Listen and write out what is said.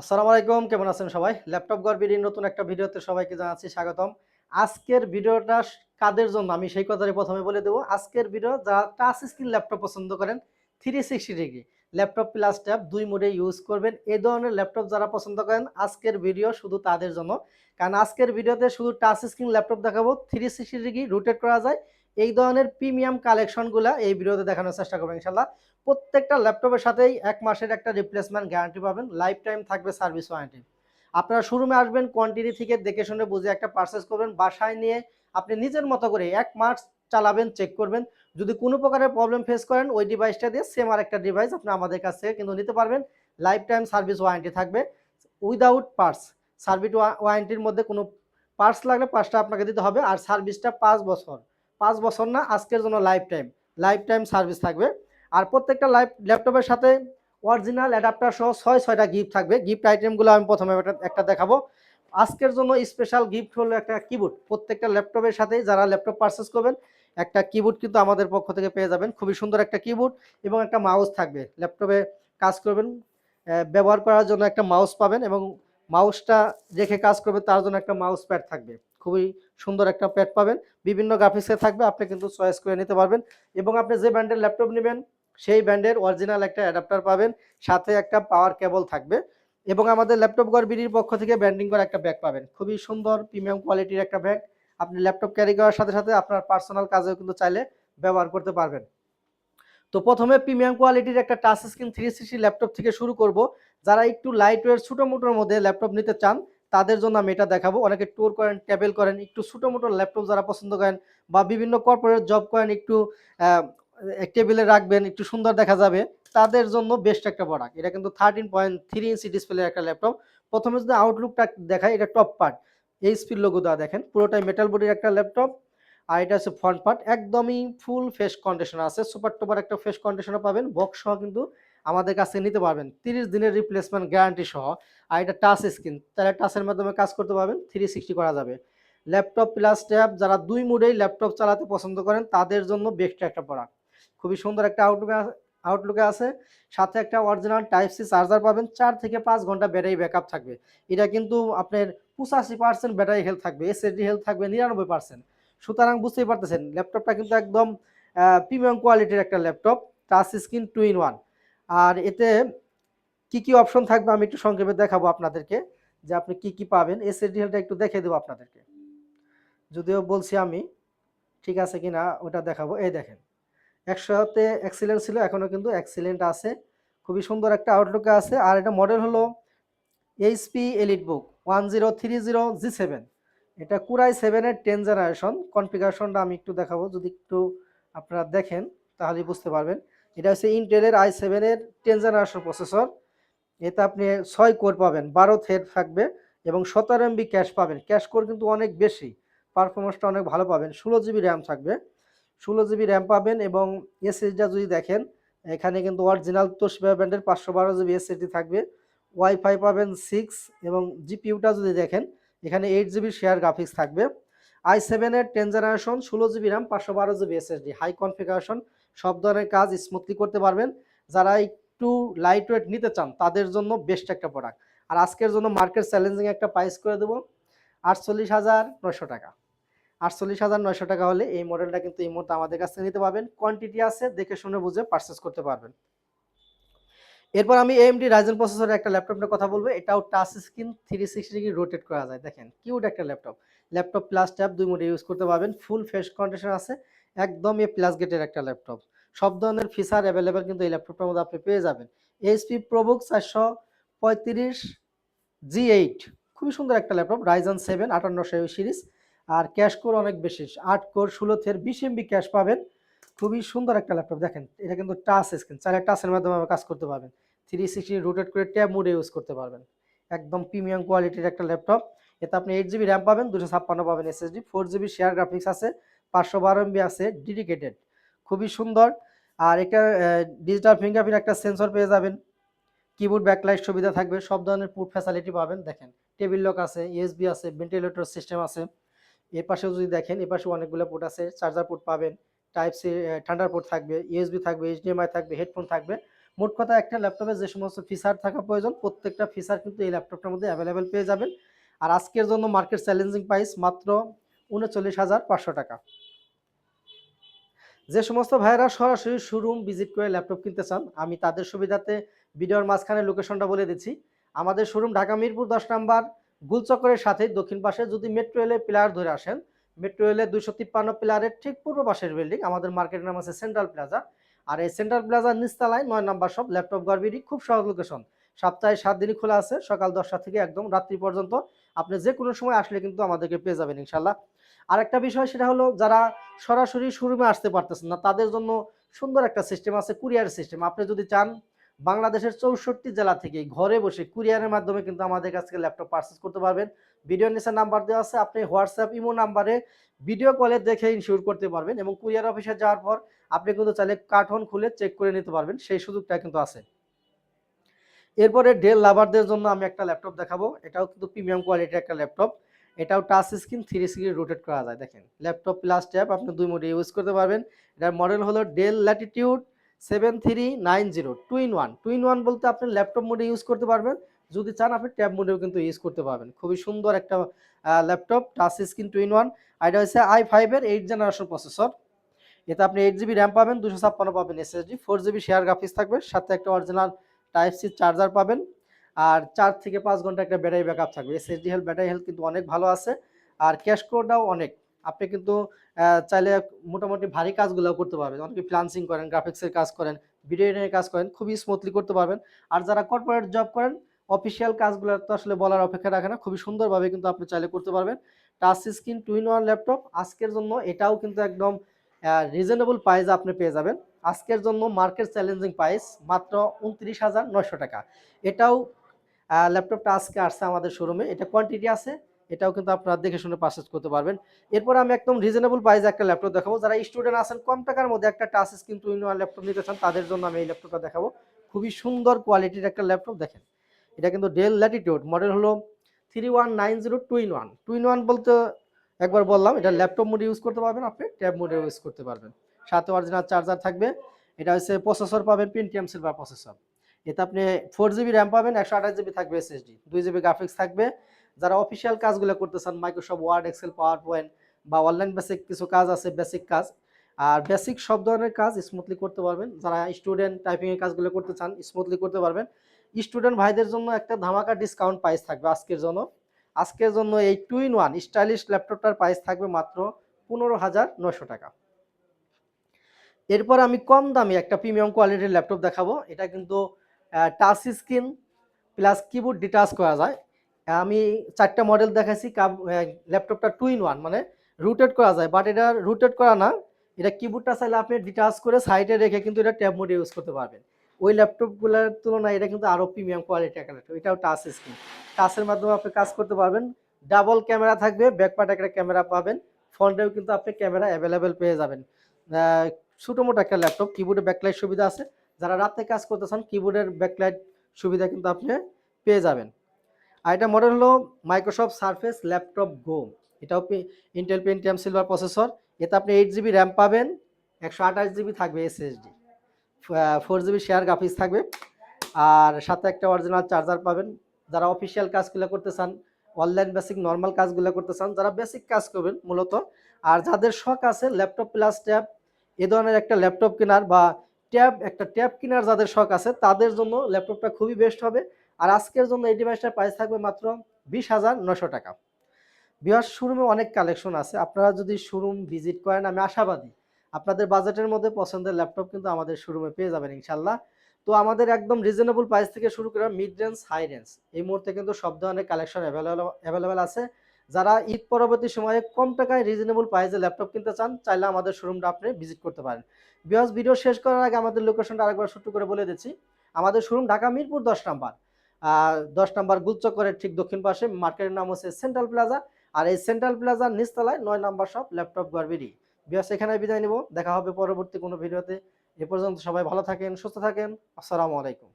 আসসালামু আলাইকুম, কেমন আছেন সবাই? ল্যাপটপ গড়বিডির নতুন একটা ভিডিওতে সবাইকে জানাচ্ছি স্বাগতম। আজকের ভিডিওটা কাদের জন্য আমি সেই কথাটাই ১ম এ বলে দেবো। আজকের ভিডিও যারা টাচ স্ক্রিন ল্যাপটপ পছন্দ করেন 360 ডিগ্রি ল্যাপটপ প্লাস ট্যাব ২ মোডে ইউজ করবেন। এই ধরনের ল্যাপটপ যারা পছন্দ করেন আজকের ভিডিও শুধু তাদের জন্য। কারণ আজকের ভিডিওতে শুধু টাচ স্ক্রিন ল্যাপটপ দেখাবো 360 ডিগ্রি রোটেট করা যায়। এই ধরনের প্রিমিয়াম কালেকশনগুলা এই ভিডিওতে দেখানোর চেষ্টা করব ইনশাআল্লাহ। প্রত্যেকটা ল্যাপটপের সাথেই ১ মাসের একটা রিপ্লেসমেন্ট গ্যারান্টি পাবেন। লাইফ টাইম থাকবে সার্ভিস ওয়ারেন্টি। আপনারা শোরুমে আসবেন, কোয়ান্টিটি থেকে দেখে শুনে বুঝে একটা পারচেজ করবেন। বাসায় নিয়ে আপনি নিজের মতো করে ১ মাস চালাবেন, চেক করবেন। যদি কোনো প্রকারের প্রবলেম ফেস করেন ওই ডিভাইসটা দিয়ে সেম আরেকটা ডিভাইস আপনি আমাদের কাছ থেকে কিন্তু নিতে পারবেন। লাইফ টাইম সার্ভিস ওয়ারেন্টি থাকবে উইদাউট পার্টস। সার্ভিস ওয়ারেন্টির মধ্যে কোনো পার্টস লাগলে পার্টসটা আপনাকে দিতে হবে। আর সার্ভিসটা ৫ বছর। ৫ বছর না, আজকের জন্য life time. Life time service থাকবে। আর প্রত্যেকটা ল্যাপটপের সাথে অরিজিনাল অ্যাডাপ্টার সহ ৬টা গিফট থাকবে। গিফট আইটেমগুলো আমি প্রথমে একটা দেখাবো। আজকের জন্য স্পেশাল গিফট হলো একটা কিবোর্ড। প্রত্যেকটা ল্যাপটপের সাথেই যারা ল্যাপটপ পারচেজ করবেন একটা কিবোর্ড কিন্তু আমাদের পক্ষ থেকে পেয়ে যাবেন। খুবই সুন্দর একটা কিবোর্ড এবং একটা মাউস থাকবে। ল্যাপটপে কাজ করবেন, ব্যবহার করার জন্য একটা মাউস পাবেন এবং মাউসটা রেখে কাজ করবে তার জন্য একটা মাউস প্যাড থাকবে। খুবই সুন্দর একটা প্যাড পাবেন। বিভিন্ন গ্রাফিক্সে থাকবে, আপনি কিন্তু চয়েস করে নিতে পারবেন এবং আপনি যে ব্র্যান্ডের ল্যাপটপ নেবেন সেই ব্র্যান্ডের অরিজিনাল একটা অ্যাডাপ্টার পাবেন, সাথে একটা পাওয়ার কেবল থাকবে এবং আমাদের ল্যাপটপ গড়বিডির পক্ষ থেকে ব্র্যান্ডিং করা একটা ব্যাগ পাবেন। খুবই সুন্দর প্রিমিয়াম কোয়ালিটির একটা ব্যাগ। আপনি ল্যাপটপ ক্যারি করার সাথে সাথে আপনার পার্সোনাল কাজেও কিন্তু চাইলে ব্যবহার করতে পারবেন। তো প্রথমে প্রিমিয়াম কোয়ালিটির একটা টাচ স্ক্রিন 360 ল্যাপটপ থেকে শুরু করব। যারা একটু লাইট ওয়েট ছোটো মোটোর মধ্যে ল্যাপটপ নিতে চান তাদের জন্য আমি এটা দেখাবো। অনেকে ট্যুর করেন, ট্রাভেল করেন, একটু ছোটো মোটো ল্যাপটপ যারা পছন্দ করেন বা বিভিন্ন কর্পোরেট জব করেন, একটু টেবিলে রাখবেন, একটু সুন্দর দেখা যাবে, তাদের জন্য বেস্ট একটা প্রোডাক্ট। এটা কিন্তু 13.3 ইঞ্চি ডিসপ্লের একটা ল্যাপটপ। প্রথমে যদি আউটলুকটা দেখাই, এটা টপ পার্ট এইচপির লোগো দেওয়া, দেখেন পুরোটাই মেটাল বডির একটা ল্যাপটপ। আর এটা হচ্ছে ফ্রন্ট পার্ট, একদমই ফুল ফ্রেশ কন্ডিশন আছে, সুপার টুপার একটা ফ্রেশ কন্ডিশনে পাবেন। বক্স সহ কিন্তু আমাদের কাছে নিতে পারবেন 30 দিনের রিপ্লেসমেন্ট গ্যারান্টি সহ। আর এটা টাচ স্ক্রিন, তাহলে টাচের মাধ্যমে কাজ করতে পারবেন, 360 করা যাবে। ল্যাপটপ প্লাস ট্যাব যারা ২ মোডেই ল্যাপটপ চালাতে পছন্দ করেন তাদের জন্য বেস্ট একটা প্রোডাক্ট। খুবই সুন্দর একটা আউটলুকে আছে, সাথে একটা অরিজিনাল টাইপ সি চার্জার পাবেন। ৪ থেকে ৫ ঘন্টা ব্যাটারি ব্যাকআপ থাকবে। এটা কিন্তু আপনার 85% ব্যাটারি হেলথ থাকবে, এসএসডি হেলথ থাকবে ৯৯%। সুতরাং বুঝতেই পারতেছেন ল্যাপটপটা কিন্তু একদম প্রিমিয়াম কোয়ালিটির একটা ল্যাপটপ, টাচ স্ক্রিন 2 ইন 1। আর এতে কি কি অপশন থাকবে আমি একটু সংক্ষেপে দেখাবো আপনাদেরকে, যে আপনি কি কি পাবেন। এসএসডি হেলথটা একটু দেখে দেবো আপনাদেরকে, যদিও বলছি আমি, ঠিক আছে কিনা ওটা দেখাবো। এই দেখেন, ১০০তে এক্সিলেন্ট ছিল, এখনো কিন্তু এক্সিলেন্ট আছে। খুবই সুন্দর একটা আউটলুকে আছে। আর এটা মডেল হলো এইচপি এলিটবুক 1030G7। এটা কুরাই 7-এর 10 জেনারেশন। কনফিগারেশনটা আমি একটু দেখাবো, যদি একটু আপনারা দেখেন তাহলেই বুঝতে পারবেন। এটা হচ্ছে ইন্টেলের i7-এর 10 জেনারেশন প্রসেসর। এতে আপনি ৬ কোর পাবেন, ১২ থ্রেড থাকবে এবং ১৭ এমবি ক্যাশ পাবেন। ক্যাশ কোর কিন্তু অনেক বেশি, পারফরমেন্সটা অনেক ভালো পাবেন। ১৬ জিবি র্যাম থাকবে, ১৬ জিবি র্যাম পাবেন এবং এসএসডিটা যদি দেখেন, এখানে কিন্তু অরিজিনাল তোশিবা ব্র্যান্ডের ৫১২ জিবি এসএসডি থাকবে। ওয়াইফাই পাবেন 6 এবং জিপিইউটা যদি দেখেন এখানে 8 জিবি শেয়ার গ্রাফিক্স থাকবে। i7-এর 10 generation, ১৬ GB RAM, ৫১২ GB SSD, high configuration, সব ধরনের কাজ স্মুথলি করতে পারবেন। যারা একটু লাইট ওয়েট নিতে চান তাদের জন্য বেস্ট একটা প্রোডাক্ট। আর আজকের জন্য মার্কেট চ্যালেঞ্জিং একটা প্রাইস করে দেবো ৪৮,৯০০ টাকা। ৪৮,৯০০ টাকা হলে এই মডেলটা কিন্তু এই মুহূর্তে আমাদের কাছ থেকে নিতে পারবেন। কোয়ান্টিটি আছে, দেখে শুনে বুঝে পারচেস করতে পারবেন। এরপর আমি AMD রাইজেন প্রসেসরের একটা ল্যাপটপ নিয়ে কথা বলবো। এটাও টাচ স্ক্রিন 360 ডিগ্রি রোটেট করা যায়। দেখেন কিউট একটা ল্যাপটপ। ল্যাপটপ প্লাস ট্যাব ২ মোডে ইউজ করতে পারবেন। ফুল ফ্রেশ কন্ডিশন আছে। একদম এ প্লাস গেটের একটা ল্যাপটপ। সব ধরনের ফিচার अवेलेबल কিন্তু এই ল্যাপটপটার মধ্যে আপনি পেয়ে যাবেন। HP ProBook ৪৩৫ G8, খুবই সুন্দর একটা ল্যাপটপ। Ryzen 7 5800 series. আর ক্যাশ কোর অনেক বেশি, ৮ কোর ১৬ থ্রেড ২০ এমবি ক্যাশ পাবেন। খুবই সুন্দর একটা ল্যাপটপ। দেখেন এটা কিন্তু টাচ স্ক্রিন, চাইলে টাচের মাধ্যমে কাজ করতে পারবেন। 360 রোটেট করে ট্যাব মোডে ইউজ করতে পারবেন। একদম প্রিমিয়াম কোয়ালিটির একটা ল্যাপটপ। এতে আপনি 8 জিবি র্যাম পাবেন, 256 পাবেন এসএসডি, 4 জিবি শেয়ার গ্রাফিক্স আছে, 512 এমবি আছে ডেডিকেটেড। খুবই সুন্দর। আর এটা ডিজিটাল ফিঙ্গারপ্রিন্ট একটা সেন্সর পেয়ে যাবেন। কিবোর্ড ব্যাকলাইট সুবিধা থাকবে, সব ধরনের পুট ফ্যাসিলিটি পাবেন। দেখেন টেবিল লক আছে, ইউএসবি আছে, ভেন্টিলেটর সিস্টেম আছে। এর পাশেও যদি দেখেন, এর পাশেও অনেকগুলো পোর্ট আছে, চার্জার পোর্ট পাবেন, টাইপ সি থান্ডার পোর্ট থাকবে, ইউএসবি থাকবে, এইচডিএমআই থাকবে, হেডফোন থাকবে। মোট কথা একটা ল্যাপটপে যে সমস্ত ফিচার থাকা প্রয়োজন প্রত্যেকটা ফিচার কিন্তু এই ল্যাপটপটার মধ্যে অ্যাভেলেবেল পেয়ে যাবেন। আর আজকের জন্য মার্কেট চ্যালেঞ্জিং প্রাইস মাত্র ৩৯,৫০০ টাকা। যে সমস্ত ভাইয়েরা সরাসরি শোরুম ভিজিট করে ল্যাপটপ কিনতে চান, আমি তাদের সুবিধাতে ভিডিওর মাঝখানে লোকেশনটা বলে দিচ্ছি। আমাদের শোরুম ঢাকা মিরপুর ১০ নাম্বার গুলচক্করের সাথে দক্ষিণ পাশে যদি মেট্রো রেলের পিলার ধরে আসেন, মেট্রো রেলের ২৫৩ পিলারের ঠিক পূর্ব পাশের বিল্ডিং, আমাদের মার্কেটের নাম আছে সেন্ট্রাল প্লাজা। আর এই সেন্ট্রাল প্লাজার নিচতলায় ৯ নাম্বার শপ ল্যাপটপ গড়বিডি, খুব সহজ লোকেশন। সপ্তাহে ৭ দিনই খোলা আছে, সকাল ১০টা থেকে একদম রাত্রি পর্যন্ত। আপনি যে কোনো সময় আসলে কিন্তু আমাদেরকে পেয়ে যাবেন ইনশাল্লাহ। আরেকটা বিষয় সেটা হলো যারা সরাসরি শোরুমে আসতে পারতেছেন না তাদের জন্য সুন্দর একটা সিস্টেম আছে, কুরিয়ার সিস্টেম। আপনি যদি চান বাংলাদেশের ৬৪ জেলা থেকে ঘরে বসে কুরিয়ারের মাধ্যমে কিন্তু আমাদের কাছ থেকে ল্যাপটপ পারচেজ করতে পারবেন। ভিডিওর নিচে নাম্বার দেওয়া আছে, আপনি হোয়াটসঅ্যাপ ইমো নাম্বারে ভিডিও কলে দেখে ইনশিওর করতে পারবেন এবং কুরিয়ার অফিসে যাওয়ার পর আপনি কিন্তু চাইলে কার্টন খুলে চেক করে নিতে পারবেন, সেই সুযোগটা কিন্তু আছে। এরপরে ডেল লাভারদের জন্য আমি একটা ল্যাপটপ দেখাবো, এটাও কিন্তু প্রিমিয়াম কোয়ালিটির একটা ল্যাপটপ। এটাও টাচ স্ক্রিন, 3 স্ক্রিন রোটেট করা যায়। দেখেন ল্যাপটপ প্লাস ট্যাব আপনি ২ মোডে ইউজ করতে পারবেন। এটার মডেল হলো ডেল ল্যাটিটিউড 7390 2 in 1। 2 in 1 বলতে আপনি ল্যাপটপ মোডে ইউজ করতে পারবেন, যদি চান আপনি ট্যাব মোডেও কিন্তু ইউজ করতে পারবেন। খুবই সুন্দর একটা ল্যাপটপ, টাচ স্ক্রিন 2 in 1। আর এটা হচ্ছে i5 এর 8 জেনারেশন প্রসেসর। এতে আপনি 8 জিবি র্যাম পাবেন, 256 পাবেন এসএসডি, 4 জিবি শেয়ার গ্রাফিক্স থাকবে, সাথে একটা অরিজিনাল টাইপ সি চার্জার পাবেন। আর 4 থেকে 5 ঘন্টা একটা ব্যাটারি ব্যাকআপ থাকবে। এসএসডি হেলথ, ব্যাটারি হেলথ কিন্তু অনেক ভালো আছে। আর ক্যাশ কোডটাও অনেক। আপনি কিন্তু চাইলে মোটামুটি ভারী কাজগুলো করতে পারবেন। অনেকে ফ্রিল্যান্সিং করেন, গ্রাফিক্সের কাজ করেন, ভিডিও এডিটিংয়ের কাজ করেন, খুবই স্মুথলি করতে পারবেন। আর যারা কর্পোরেট জব করেন, অফিসিয়াল কাজগুলো তো আসলে বলার অপেক্ষা রাখে না, খুবই সুন্দরভাবে কিন্তু আপনি চাইলে করতে পারবেন। টাচ স্ক্রিন 2 in 1 ল্যাপটপ আজকের জন্য এটাও কিন্তু একদম রিজনেবল প্রাইসে আপনি পেয়ে যাবেন। আজকের জন্য মার্কেট চ্যালেঞ্জিং প্রাইস মাত্র ২৯,৯০০ টাকা। এটাও ল্যাপটপটা আজকে আসছে আমাদের শোরুমে, এটা কোয়ান্টিটি আছে, এটাও কিন্তু আপনারা দেখে শুনে পারচেজ করতে পারবেন। এরপর আমি একদম রিজনেবল প্রাইসে একটা ল্যাপটপ দেখাবো। যারা স্টুডেন্ট আছেন কম টাকার মধ্যে একটা টাচ স্ক্রিন 2 in 1 ল্যাপটপ নিতে চান তাদের জন্য আমি এই ল্যাপটপটা দেখাবো। খুবই সুন্দর কোয়ালিটির একটা ল্যাপটপ। দেখেন এটা কিন্তু ডেল ল্যাটিটিউড, মডেল হলো 3190 2 in 1। 2 in 1 বলতে একবার বললাম, এটা ল্যাপটপ মোডে ইউজ করতে পারবেন, আপনি ট্যাব মোডে ইউজ করতে পারবেন। সাথে অরিজিনাল চার্জার থাকবে। এটা হচ্ছে প্রসেসর পাবেন পেন্টিয়াম সিলভার প্রসেসর। এতে আপনি 4 জিবি র্যাম পাবেন, 128 জিবি থাকবে এসএসডি, 2 জিবি গ্রাফিক্স থাকবে। যারা অফিসিয়াল কাজগুলো করতে চান, Microsoft Word, Excel, PowerPoint বা অনলাইন বেসিক কিছু কাজ আছে, বেসিক কাজ আর বেসিক সব ধরনের কাজ স্মুথলি করতে পারবেন। যারা স্টুডেন্ট টাইপিংয়ের কাজগুলো করতে চান স্মুথলি করতে পারবেন। স্টুডেন্ট ভাইদের জন্য একটা ধামাকা ডিসকাউন্ট প্রাইস থাকবে আজকের জন্য। আজকের জন্য এই 2 in 1 স্টাইলিশ ল্যাপটপটার প্রাইস থাকবে মাত্র 15,900 টাকা। এরপর আমি কম দামি একটা প্রিমিয়াম কোয়ালিটির ল্যাপটপ দেখাবো। এটা কিন্তু touch screen plus keyboard detach করা যায়। আমি 4টা মডেল দেখাইছি। ল্যাপটপটা 2 in 1 মানে রুটেট করা যায়, বাট এটা রুটেট করা না, এটা কিবোর্ডটা চাইলে আপনি ডিটাচ করে সাইডে রেখে কিন্তু এটা ট্যাব মোডে ইউজ করতে পারবেন। ওই ল্যাপটপগুলোর তুলনায় এটা কিন্তু আরও প্রিমিয়াম কোয়ালিটির একটা ল্যাপটপ। এটাও টাচ স্ক্রিন, টাচের মাধ্যমে আপনি কাজ করতে পারবেন। ডাবল ক্যামেরা থাকবে, ব্যাকপার্টে একটা ক্যামেরা পাবেন, ফ্রন্টেও কিন্তু আপনি ক্যামেরা অ্যাভেলেবেল পেয়ে যাবেন। ছোটো মোটো একটা ল্যাপটপ, কিবোর্ডে ব্যাকলাইট সুবিধা আছে। যারা রাতে কাজ করতে চান কিবোর্ডের ব্যাকলাইট সুবিধা কিন্তু আপনি পেয়ে যাবেন। আর এটা মডেল হলো মাইক্রোসফট সারফেস ল্যাপটপ গো। এটাও ইন্টেল পেন্টিয়াম সিলভার প্রসেসর। এতে আপনি 8 জিবি র্যাম পাবেন, 128 জিবি থাকবে এসএসডি, 4 জিবি শেয়ার গ্রাফিক্স থাকবে আর সাথে একটা অরিজিনাল চার্জার পাবেন। যারা অফিসিয়াল কাজগুলো করতে চান, অনলাইন বেসিক নর্মাল কাজগুলো করতে চান, যারা বেসিক কাজ করবেন মূলত, আর যাদের শখ আছে ল্যাপটপ প্লাস ট্যাব এ ধরনের একটা ল্যাপটপ কেনার বা একটা ট্যাব কেনার যাদের শখ আছে তাদের জন্য ল্যাপটপটা খুবই বেস্ট হবে। আর আজকের জন্য এই ডিভাইসটার প্রাইস থাকবে মাত্র 20,900 টাকা। ভিউয়ার্স শোরুমে অনেক কালেকশন আছে, আপনারা যদি শোরুম ভিজিট করেন আমি আশাবাদী আপনাদের বাজেটের মধ্যে পছন্দের ল্যাপটপ কিন্তু আমাদের শোরুমে পেয়ে যাবেন ইনশাল্লাহ। তো আমাদের একদম রিজনেবল প্রাইস থেকে শুরু করে মিড রেঞ্জ, হাই রেঞ্জ এই মুহূর্তে কিন্তু সব ধরনের কালেকশন অ্যাভেলেবেল আছে। যারা ঈদ পরবর্তী সময়ে কম টাকায় রিজনেবল প্রাইসে ল্যাপটপ কিনতে চান চাইলে আমাদের শোরুমটা আপনি ভিজিট করতে পারেন। ভিউয়ার্স ভিডিও শেষ করার আগে আমাদের লোকেশনটা আরেকবার ছোট্ট করে বলে দিচ্ছি। আমাদের showroom Dhaka Mirpur 10 number, 10 number গুলচক্করের ঠিক দক্ষিণ পাশে, মার্কেটের নাম হচ্ছে সেন্ট্রাল প্লাজা। আর এই সেন্ট্রাল প্লাজার নিচতলায় 9 নাম্বার শপ ল্যাপটপ গড়বিডি। ভিউয়ার্স এখানে বিদায় নিব, দেখা হবে পরবর্তী কোনো ভিডিওতে। এ পর্যন্ত সবাই ভালো থাকেন, সুস্থ থাকেন। আসসালামু আলাইকুম।